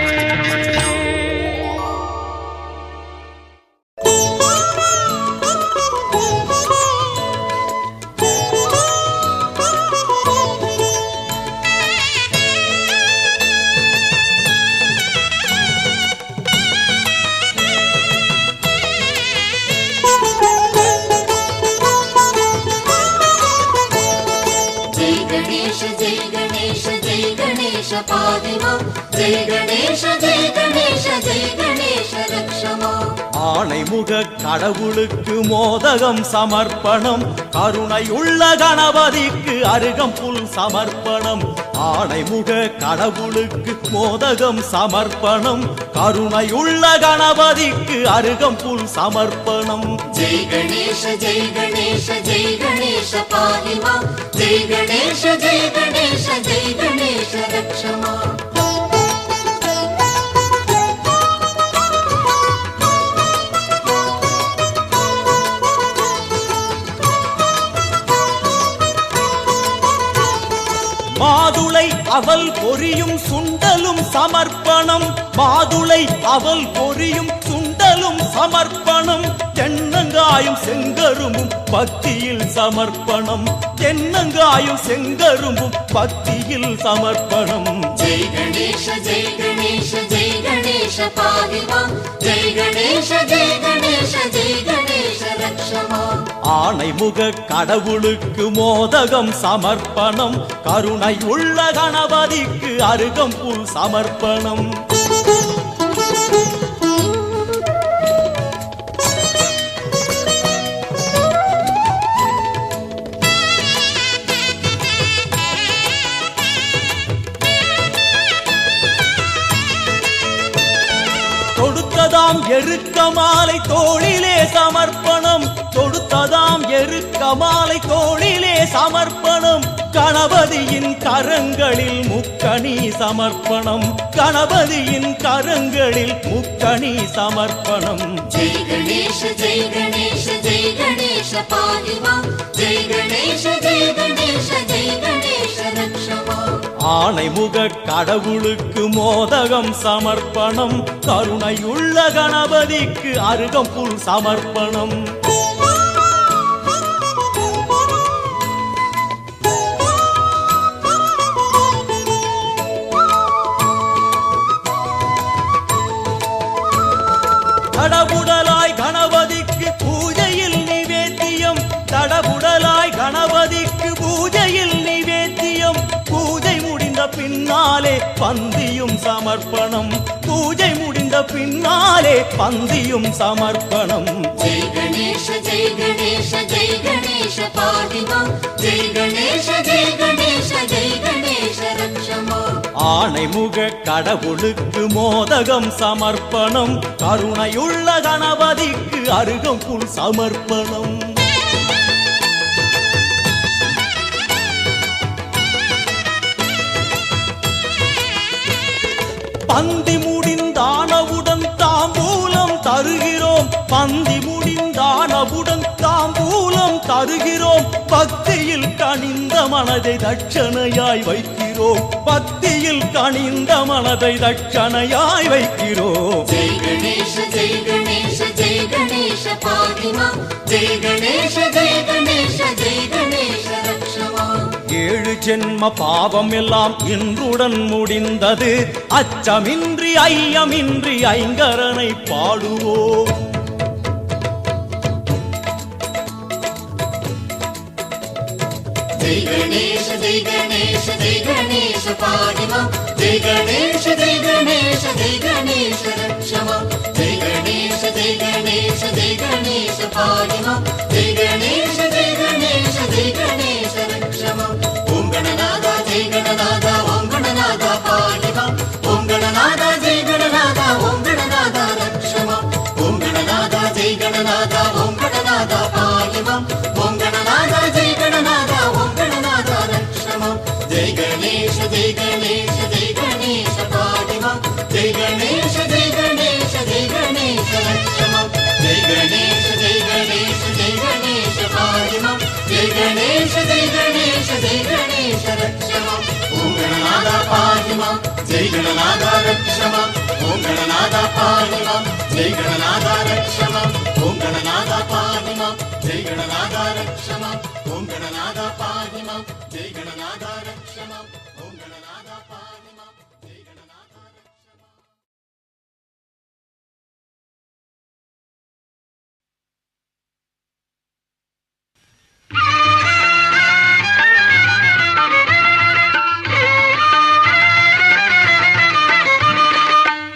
जय गणेश जय गणेश जय गणेश पाहि मां जय गणेश जय गणेश जय गणेश रक्ष मां ஆணைமுக கடவுளுக்கு மோதகம் சமர்ப்பணம் கருணையுள்ள கணபதிக்கு அருகம்புல் சமர்ப்பணம் ஆணைமுக கடவுளுக்கு மோதகம் சமர்ப்பணம் கருணையுள்ள கணபதிக்கு அருகம்புல் சமர்ப்பணம் जय गणेश जय गणेश जय गणेश पाहि मां जय गणेश जय गणेश जय गणेश रक्ष मां மாதுளை அவல் பொரியும் சுண்டலும் சமர்ப்பணம் மாதுளை அவல் பொரியும் சுண்டலும் சமர்ப்பணம் தென்னங்காயும் செங்கரும்பும் பக்தியில் சமர்ப்பணம் தென்னங்காயும் செங்கரும்பும் பக்தியில் சமர்ப்பணம் जय गणेश जय गणेश जय गणेश पाहि मां जय गणेश जय गणेश जय गणेश रक्ष मां ஆணைமுக கடவுளுக்கு மோதகம் சமர்ப்பணம் கருணை உள்ள கணபதிக்கு அருகம்புல் சமர்ப்பணம் தொடுத்ததாம் எருக்க மாலை தோளிலே சமர்ப்பணம் தொடுத்ததாம் எருக்க மாலை தோளிலே சமர்ப்பணம் கணபதியின் கரங்களில் முக்கணி சமர்ப்பணம் கணபதியின் கரங்களில் முக்கணி சமர்ப்பணம் जय गणेश जय गणेश जय गणेश पाहि मां जय गणेश जय गणेश जय गणेश रक्ष मां ஆணைமுக கடவுளுக்கு மோதகம் சமர்ப்பணம் கருணையுள்ள கணபதிக்கு அருகம்புல் சமர்ப்பணம் தடபுடலாய் கணபதிக்கு பூஜையில் நிவேத்தியம் தடபுடலாய் கணபதிக்கு பூஜையில் நிவேத்தியம் பூஜை முடிந்த பின்னாலே பந்தியும் சமர்ப்பணம் பூஜை முடிந்த பின்னாலே பந்தியும் சமர்ப்பணம் जय गणेश जय गणेश जय गणेश पाहि मां जय गणेश जय गणेश जय गणेश रक्ष मां ஆணைமுக கடவுளுக்கு மோதகம் சமர்ப்பணம் கருணையுள்ள கணபதிக்கு அருகம்புல் சமர்ப்பணம் பந்தி முடிந்தானவுடன் தாம்பூலம் தருகிறோம் பந்தி முடிந்தானவுடன் தாம்பூலம் தருகிறோம் பக்தியில் கனிந்த மனதை தட்சணையாய் வைக்கிறோம் பக்தியில் கனிந்த மனதை தட்சணையாய் வைக்கிறோம் जय गणेश जय गणेश जय गणेश पाहि मां जय गणेश जय गणेश जय गणेश रक्ष मां ஏழு ஜென்ம பாவம் எல்லாம் இன்றுடன் முடிந்தது அச்சமின்றி ஐயமின்றி ஐங்கரனை பாடுவோம் जय गणेश जय गणेश जय गणेश पाहि मां जय गणेश जय गणेश जय गणेश रक्ष मां जय गणेश जय गणेश जय गणेश पाहि मां जय गणेश जय गणेश जय गणेश रक्ष मां ओम गणनादा जय गणनादा ओम गणनादा पाहि मां ओम गणनादा जय गणनादा ओम गणनादा रक्ष मां ओम गणनादा जय गणनादा ओम गणनादा पाहि मां ओम गणनादा जय गणनादा ओम गणनादा रक्ष मां जय गणेश जय गणेश जय गणेश पाहि मां जय गणेश जय गणेश जय गणेश रक्ष मां जय गणेश जय गणेश जय गणेश पाहि मां जय गणेश जय गणेश जय गणेश रक्ष मां ओम गणनादा पाहि मां जय गणनादा रक्ष मां ओम गणनादा पाहि मां जय गणनादा रक्ष मां ओम गणनादा पाहि मां जय गणनादा रक्ष मां ओम गणनादा पाहि मां जय गणनादा रक्ष मां ओम गणनादा पाहि मां जय गणनादा रक्ष मां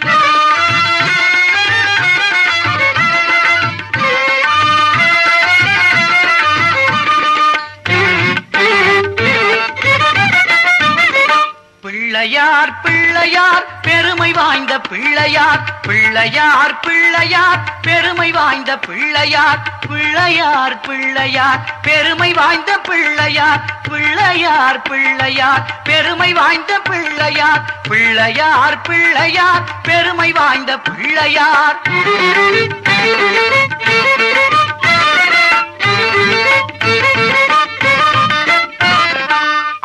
ஆ பிள்ளையார் பிள்ளையார் பெருமை வாய்ந்த பிள்ளையார் பிள்ளையார் பிள்ளையார் பெருமை வாய்ந்த பிள்ளையார் பிள்ளையார் பிள்ளையார் பெருமை வாய்ந்த பிள்ளையார் பிள்ளையார் பிள்ளையார் பெருமை வாய்ந்த பிள்ளையார் பிள்ளையார் பிள்ளையார் பெருமை வாய்ந்த பிள்ளையார்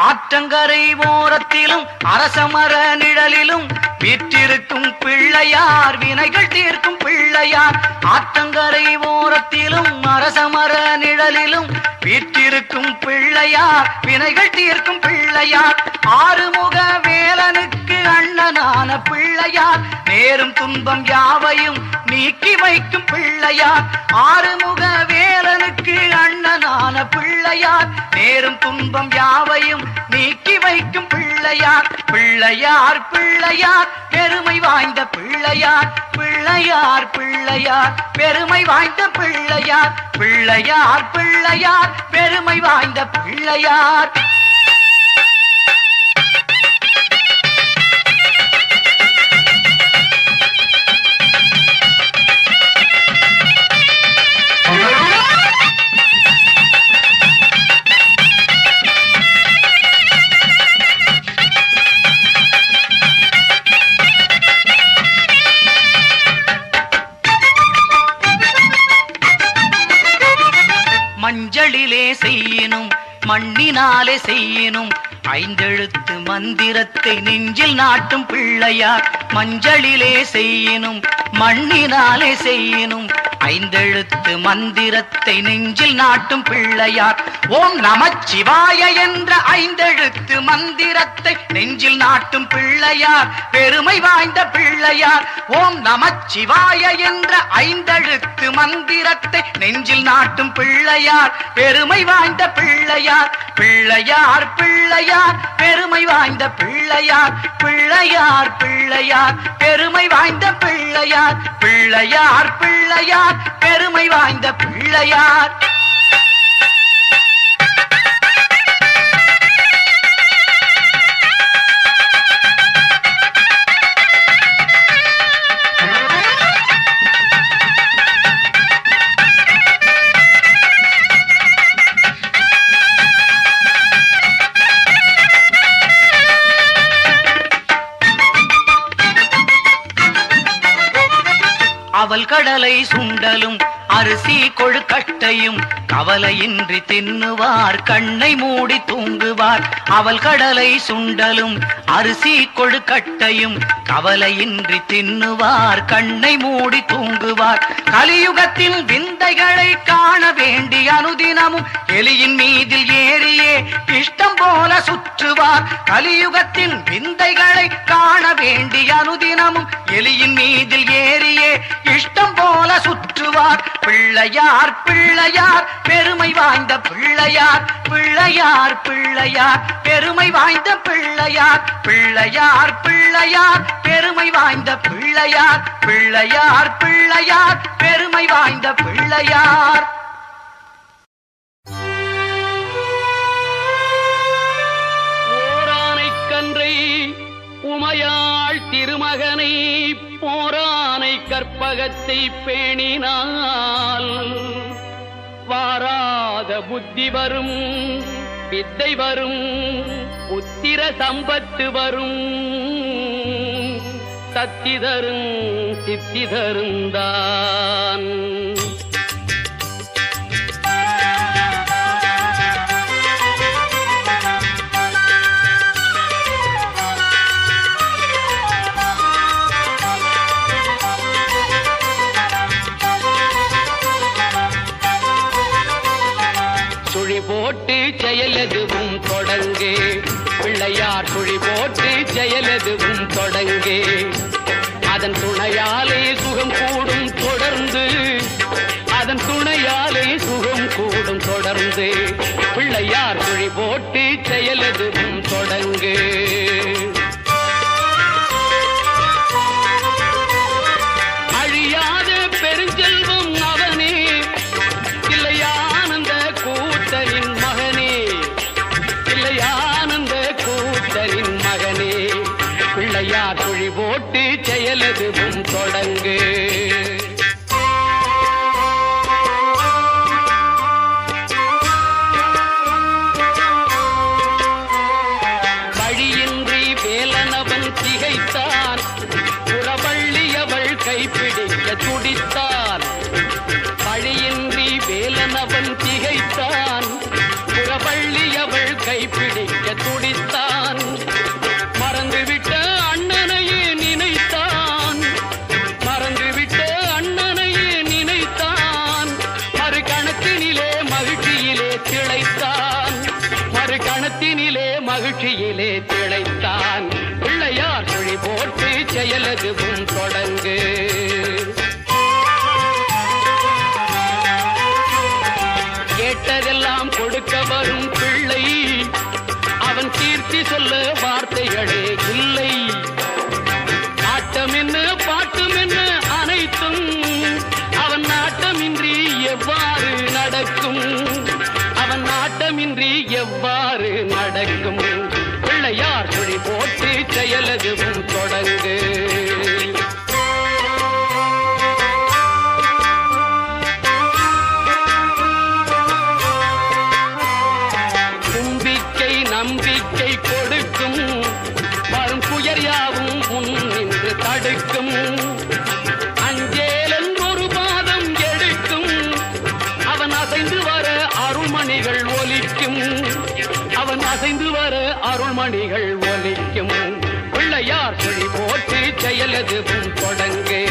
ஆற்றங்கரை ஓரத்திலும் அரசமர நிழலிலும் வீற்றிருக்கும் பிள்ளையார் வினைகள் தீர்க்கும் பிள்ளையார் ஆற்றங்கரை ஓரத்திலும் அரசமர நிழலிலும் வீற்றிருக்கும் பிள்ளையார் வினைகள் தீர்க்கும் பிள்ளையார் ஆறுமுக வேலனுக்கு அண்ணனான பிள்ளையார் நேரும் துன்பம் யாவையும் நீக்கி வைக்கும் பிள்ளையார் ஆறுமுக வேலனுக்கு அண்ணனான பிள்ளையார் நேரும் துன்பம் யாவையும் நீக்கி வைக்கும் பிள்ளையார் பிள்ளையார் பிள்ளையார் பெருமை வாய்ந்த பிள்ளையார் பிள்ளையார் பிள்ளையார் பெருமை வாய்ந்த பிள்ளையார் பிள்ளையார் பிள்ளையார் பெருமை வாய்ந்த பிள்ளையார் மஞ்சளிலே செய்யினும் மண்ணினாலே செய்யினும் ஐந்தெழுத்து மந்திரத்தை நெஞ்சில் நாட்டும் பிள்ளையார் மஞ்சளிலே செய்யினும் மண்ணினாலே செய்யினும் ஐந்தெழுத்து மந்திரத்தை நெஞ்சில் நாட்டும் பிள்ளையார் ஓம் நமச்சிவாய என்ற ஐந்தெழுத்து மந்திரத்தை நெஞ்சில் நாட்டும் பிள்ளையார் பெருமை வாய்ந்த பிள்ளையார் ஓம் நமச்சிவாய என்ற ஐந்தெழுத்து மந்திரத்தை நெஞ்சில் நாட்டும் பிள்ளையார் பெருமை வாய்ந்த பிள்ளையார் பிள்ளையார் பிள்ளையார் பெருமை வாய்ந்த பிள்ளையார் பிள்ளையார் பிள்ளையார் பெருமை வாய்ந்த பிள்ளையார் பிள்ளையார் பிள்ளையார் பெருமை வாய்ந்த பிள்ளையார் அவள் கடலை சுண்டலும் அரிசி கொழுக்கட்டையும் கவலையின்றி தின்னுவார் கண்ணை மூடி தூங்குவார் அவள் கடலை சுண்டலும் அரிசி கொழுக்கட்டையும் கவலையின்றி தின்னுவார் கண்ணை மூடி தூங்குவார் கலியுகத்தின் விந்தைகளை காண வேண்டி அனுதினமும் எலியின் மீதில் ஏறியே இஷ்டம் போல சுற்றுவார் கலியுகத்தின் விந்தைகளை காண வேண்டி அனுதினமும் எலியின் மீதில் ஏறியே இஷ்டம் போல சுற்றுவார் பிள்ளையார் பிள்ளையார் பெருமை வாய்ந்த பிள்ளையார் பிள்ளையார் பிள்ளையார் பெருமை வாய்ந்த பிள்ளையார் பிள்ளையார் பிள்ளையார் பெருமை வாய்ந்த பிள்ளையார் பிள்ளையார் பிள்ளையார் பெருமை வாய்ந்த பிள்ளையார் ஓரானைக்கன்றை உமையாள் திருமகனை போரானை கற்பகத்தை பேணினால் வாராத புத்தி வரும் வித்தை வரும் புத்திர சம்பத்து வரும் சக்தி தரும் சித்தி தருந்தான் சுழி போட்டு செயலெதுவும் தொடங்கே பிள்ளையார் சுழி போட்டு செயலெதுவும் தொடங்கே அதன் துணையாலே சுகம் கூடும் தொடர்ந்து அதன் துணையாலே சுகம் கூடும் தொடர்ந்து பிள்ளையார் சுழி போட்டு செயலெதுவும் தொடங்கே அழியாத பெருஞ்செல்வம் அவனே இல்லையானந்த கூத்தனின் மகனே இல்லையானந்த கூத்தனின் மகனே கைப்பிடிக்க துடித்தான். பழியின்றி வேலனவன் திகைத்தான். புறவள்ளி அவள் கைப்பிடிக்க துடித்தான். மறந்துவிட்ட அண்ணனையே நினைத்தான். மறந்துவிட்ட அண்ணனையே நினைத்தான். மறு கணத்தினிலே மகிழ்ச்சியிலே திளைத்தான். மறு கணத்தினிலே மகிழ்ச்சியிலே திளைத்தான். பிள்ளையார் சுழி போட்டு செயலதுவும் தொடங்கு. கேட்டதெல்லாம் கொடுக்க வரும் பிள்ளை. அவன் கீர்த்தி சொல்ல வார்த்தைகளே இல்லை. ஆட்டம் என்ன பாட்டம் என்ன அனைத்தும் அவன் நாட்டமின்றி எவ்வாறு நடக்கும். அவன் நாட்டமின்றி எவ்வாறு நடக்கும். பிள்ளையார் சுழி போட்டு செயலதுவும் தொடங்கு. தும்பிக்கை நம்பிக்கை கொடுக்கும். வரும் புயர் யாவும் முன் நின்று தடுக்கும். அஞ்சேலன் ஒரு பாதம் எடுக்கும். அவன் அசைந்து வர அருள்மணிகள் ஒலிக்கும். அவன் அசைந்து வர அருள்மணிகள் ஒலிக்கும். பிள்ளையார் சுழி போட்டு செயலதுவும் தொடங்கு.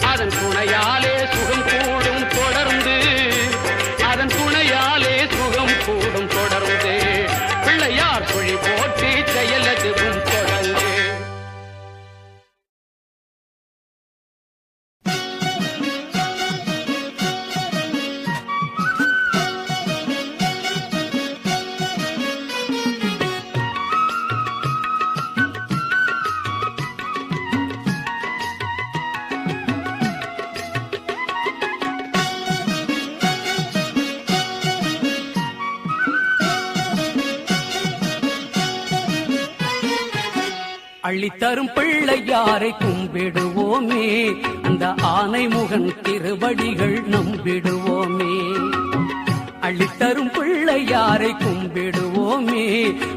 அதன் துணையாலே சுகம் கூடும் தொடர்ந்து. அதன் துணையாலே சுகம் கூடும் தொடர்ந்து. பிள்ளையார் சுழி போட்டு செயலதுவும் தொடங்கு. அள்ளித்தரும் பிள்ளையாரை கும்பிடுவோமே. அந்த ஆனைமுகன் திருவடிகள் நம்பிடுவோமே. அள்ளித்தரும் பிள்ளையாரை கும்பிடுவோமே.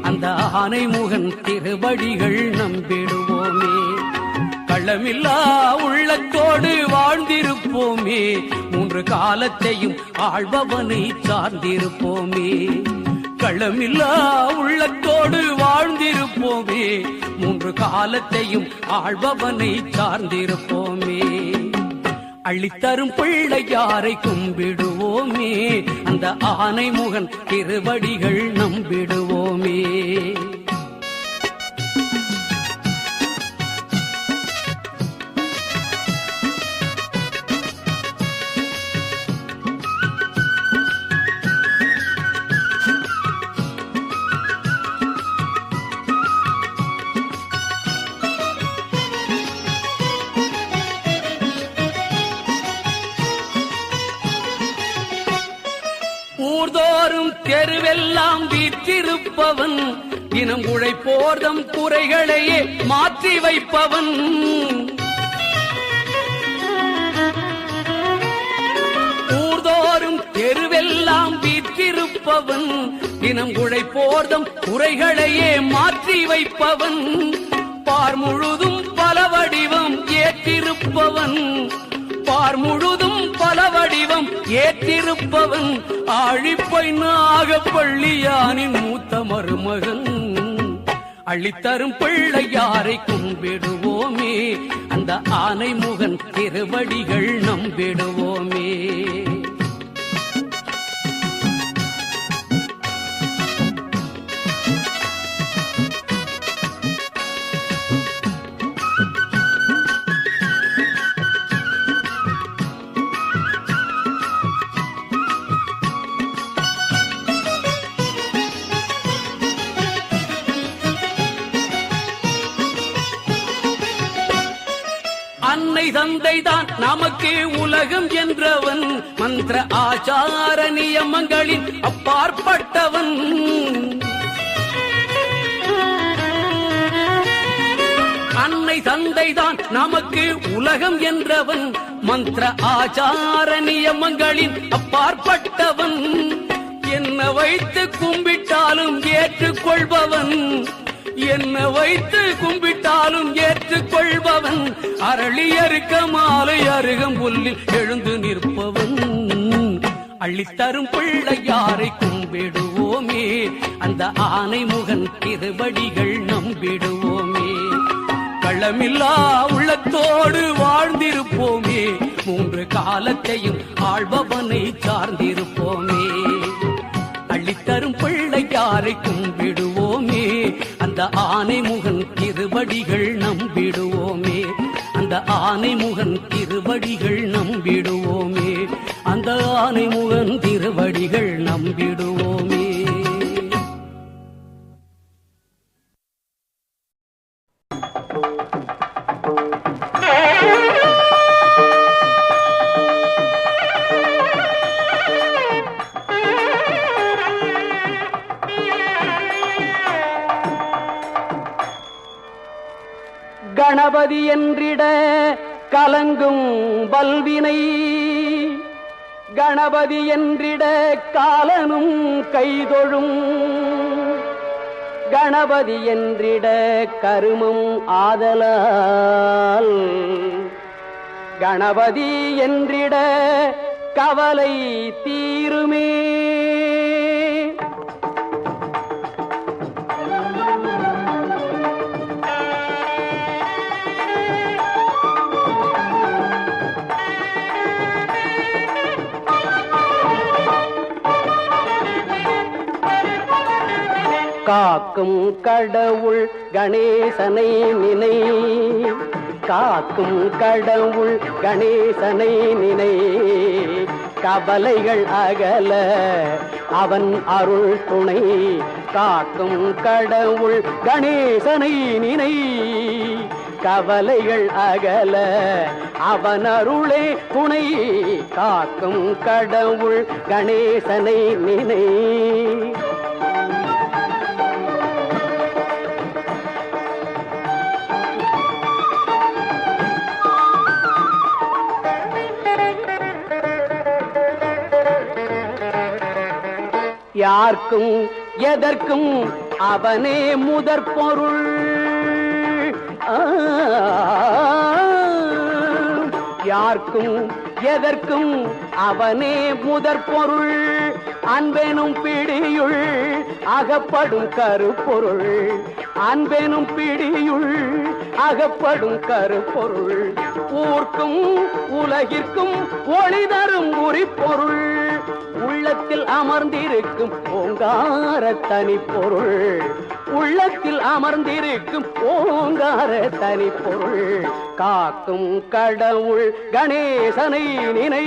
அந்த ஆனைமுகன் திருவடிகள் நம்பிடுவோமே. களமில்லா உள்ளத்தோடு வாழ்ந்திருப்போமே. மூன்று காலத்தையும் ஆள்பவனை சார்ந்திருப்போமே. களமில்லா உள்ளத்தோடு வாழ்ந்திருப்போமே. மூன்று காலத்தையும் ஆள்பவனை சார்ந்திருப்போமே. அள்ளித்தரும் பிள்ளையாரை கும்பிடுவோமே. அந்த ஆனைமுகன் திருவடிகள் நம்பிடுவோமே. ஊர்தோறும் தெருவெல்லாம் வீற்றிருப்பவன். தினம் உழைப்போர்தம் குறைகளையே மாற்றி வைப்பவன். ஊர்தோறும் தெருவெல்லாம் வீற்றிருப்பவன். தினம் உழைப்போர்தம் குறைகளையே மாற்றி வைப்பவன். பார் முழுதும் பல வடிவம் ஏற்றிருப்பவன். பார் முழுதும் பல வடிவம் ஏற்றிருப்பவன். ஆழிப்பை நாகப்பள்ளியானின் மூத்த மருமகன். அள்ளித்தரும் பிள்ளையாரை கும்பிடுவோமே. அந்த ஆனைமுகன் திருவடிகள் நம்பிடுவோமே. அன்னை தந்தைதான் நமக்கு உலகம் என்றவன். மந்திர ஆச்சார நியமங்களின் அப்பாற்பட்டவன். அன்னை தந்தைதான் நமக்கு உலகம் என்றவன். மந்திர ஆச்சார நியமங்களின் அப்பாற்பட்டவன். என்ன வைத்து கும்பிட்டாலும் ஏற்றுக்கொள்பவன். என்ன வைத்து கும்பிட்டாலும் ஏற்றுக்கொள்பவன் அரளியறுக்க மாலை அருகம்புல்லில் எழுந்து நிற்பவன் அள்ளித்தரும் பிள்ளையாரை கும்பிடுவோமே அந்த ஆனை முகன் திருவடிகள் நம்பிடுவோமே களமில்லா உள்ளத்தோடு வாழ்ந்திருப்போமே மூன்று காலத்தையும் ஆள்பவனை சார்ந்திருப்போமே அள்ளித்தரும் பிள்ளையாரை கும்பிடுவோமே அந்த ஆனை முகன் திருவடிகள் நம்பிடுவோமே அந்த ஆனை முகன் திருவடிகள் நம்பிடுவோமே அந்த ஆனை முகன் திருவடிகள் நம்பிடுவோமே. கணபதி என்றிட கலங்கும் வல்வினை கணபதி என்றிட காலனும் கைதொழும் கணபதி என்றிட கருமம் ஆதலால் கணபதி என்றிட கவலை தீருமே. காக்கும் கடவுள் கணேசனை நினை காக்கும் கடவுள் கணேசனை நினை கவலைகள் அகல அவன் அருள் துணை காக்கும் கடவுள் கணேசனை நினை கவலைகள் அகல அவன் அருளே துணை காக்கும் கடவுள் கணேசனை நினை. யார்க்கும் எதற்கும் அவனே முதற் பொருள் யார்க்கும் எதற்கும் அவனே முதற் பொருள் அன்பெனும் பிடியுள் அகப்படும் கருப்பொருள் அன்பெனும் பிடியுள் அகப்படும் கருப்பொருள் ஊர்க்கும் உலகிற்கும் ஒளி தரும் உரிப்பொருள் உள்ளத்தில் அமர்ந்திருக்கும் ஓங்கார தனிப்பொருள் உள்ளத்தில் அமர்ந்திருக்கும் ஓங்கார தனிப்பொருள் காக்கும் கடவுள் கணேசனை நினை.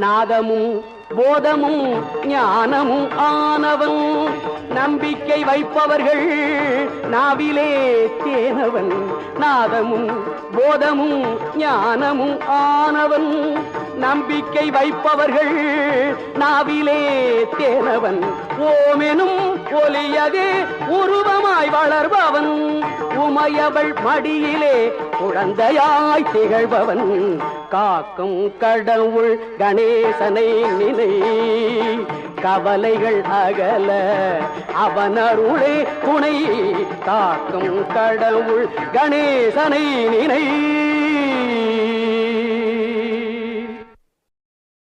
நாதமும் போதமும் ஞானமும் ஆனவன் நம்பிக்கை வைப்பவர்கள் நாவிலே தேனவன் நாதமும் போதமும் ஞானமும் ஆனவன் நம்பிக்கை வைப்பவர்கள் நாவிலே தேனவன் ஓமெனும் ஒலியதே உருவமாய் வளர்பவன் உமையவள் மடியிலே குழந்தையாய் திகழ்பவன் காக்கும் கடவுள் கணேசனை நினை கவலைகள் அகல அவன் அருளே துணை காக்கும் கடவுள் கணேசனை நினை.